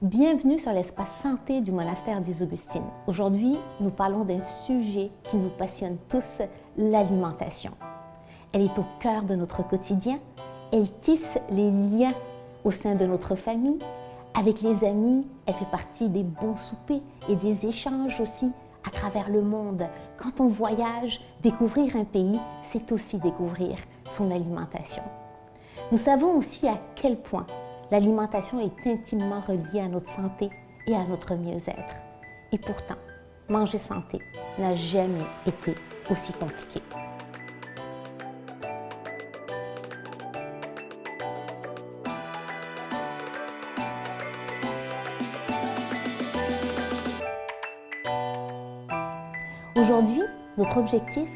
Bienvenue sur l'espace santé du monastère des Augustines. Aujourd'hui, nous parlons d'un sujet qui nous passionne tous, l'alimentation. Elle est au cœur de notre quotidien, elle tisse les liens au sein de notre famille. Avec les amis, elle fait partie des bons soupers et des échanges aussi à travers le monde. Quand on voyage, découvrir un pays, c'est aussi découvrir son alimentation. Nous savons aussi à quel point l'alimentation est intimement reliée à notre santé et à notre mieux-être. Et pourtant, manger santé n'a jamais été aussi compliqué. Aujourd'hui, notre objectif,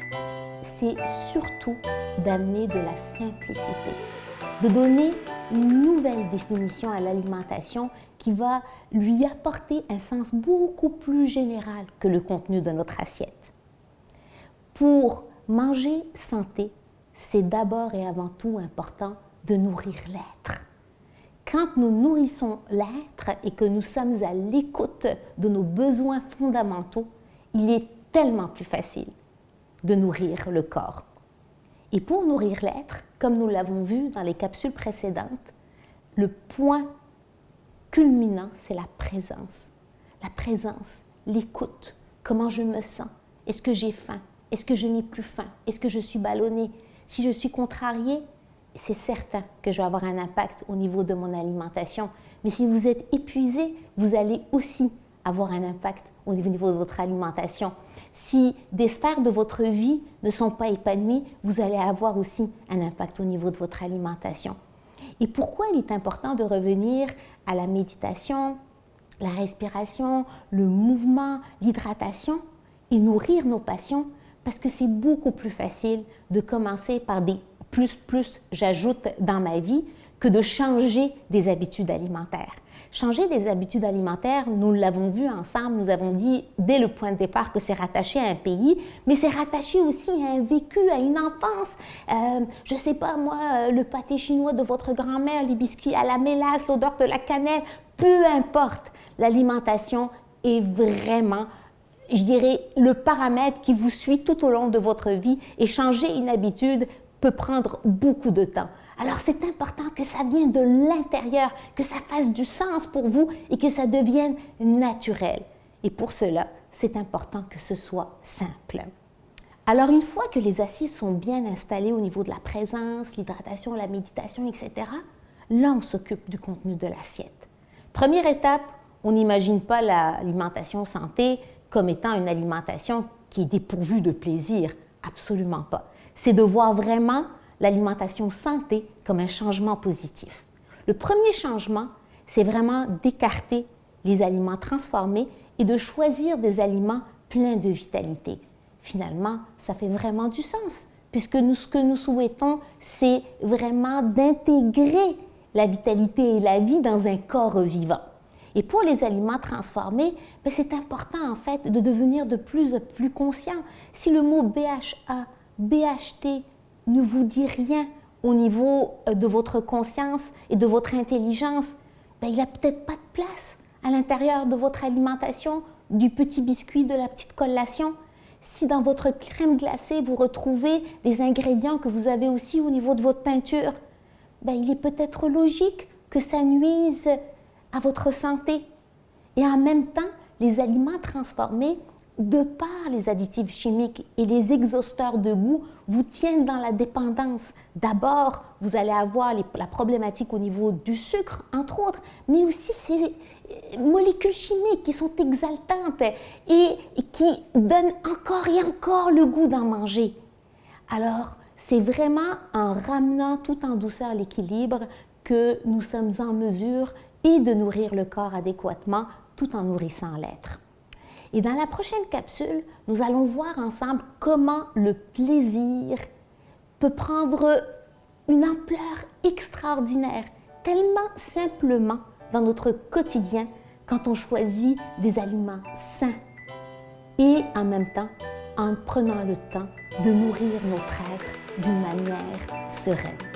c'est surtout d'amener de la simplicité, de donner une nouvelle définition à l'alimentation qui va lui apporter un sens beaucoup plus général que le contenu de notre assiette. Pour manger santé, c'est d'abord et avant tout important de nourrir l'être. Quand nous nourrissons l'être et que nous sommes à l'écoute de nos besoins fondamentaux, il est tellement plus facile de nourrir le corps. Et pour nourrir l'être, comme nous l'avons vu dans les capsules précédentes, le point culminant, c'est la présence. La présence, l'écoute, comment je me sens, est-ce que j'ai faim, est-ce que je n'ai plus faim, est-ce que je suis ballonnée, si je suis contrariée, c'est certain que je vais avoir un impact au niveau de mon alimentation. Mais si vous êtes épuisé, vous allez aussi avoir un impact au niveau de votre alimentation. Si des sphères de votre vie ne sont pas épanouies, vous allez avoir aussi un impact au niveau de votre alimentation. Et pourquoi il est important de revenir à la méditation, la respiration, le mouvement, l'hydratation et nourrir nos passions? Parce que c'est beaucoup plus facile de commencer par des plus, j'ajoute dans ma vie, que de changer des habitudes alimentaires. Changer des habitudes alimentaires, nous l'avons vu ensemble, nous avons dit dès le point de départ que c'est rattaché à un pays, mais c'est rattaché aussi à un vécu, à une enfance. Je ne sais pas moi, le pâté chinois de votre grand-mère, les biscuits à la mélasse, l'odeur de la cannelle, peu importe, l'alimentation est vraiment, je dirais, le paramètre qui vous suit tout au long de votre vie, et changer une habitude peut prendre beaucoup de temps. Alors c'est important que ça vienne de l'intérieur, que ça fasse du sens pour vous et que ça devienne naturel. Et pour cela, c'est important que ce soit simple. Alors une fois que les assises sont bien installées au niveau de la présence, l'hydratation, la méditation, etc., là on s'occupe du contenu de l'assiette. Première étape, on n'imagine pas l'alimentation santé comme étant une alimentation qui est dépourvue de plaisir. Absolument pas. C'est de voir vraiment l'alimentation santé comme un changement positif. Le premier changement, c'est vraiment d'écarter les aliments transformés et de choisir des aliments pleins de vitalité. Finalement, ça fait vraiment du sens, puisque ce que nous souhaitons, c'est vraiment d'intégrer la vitalité et la vie dans un corps vivant. Et pour les aliments transformés, c'est important en fait de devenir de plus en plus conscient. Si le mot BHA, BHT ne vous dit rien au niveau de votre conscience et de votre intelligence, il n'a peut-être pas de place à l'intérieur de votre alimentation, du petit biscuit, de la petite collation. Si dans votre crème glacée, vous retrouvez des ingrédients que vous avez aussi au niveau de votre peinture, il est peut-être logique que ça nuise à votre santé. Et en même temps, les aliments transformés, de par les additifs chimiques et les exhausteurs de goût, vous tiennent dans la dépendance. D'abord, vous allez avoir la problématique au niveau du sucre, entre autres, mais aussi ces molécules chimiques qui sont exaltantes et qui donnent encore et encore le goût d'en manger. Alors, c'est vraiment en ramenant tout en douceur l'équilibre que nous sommes en mesure et de nourrir le corps adéquatement tout en nourrissant l'être. Et dans la prochaine capsule, nous allons voir ensemble comment le plaisir peut prendre une ampleur extraordinaire, tellement simplement dans notre quotidien quand on choisit des aliments sains et en même temps en prenant le temps de nourrir notre être d'une manière sereine.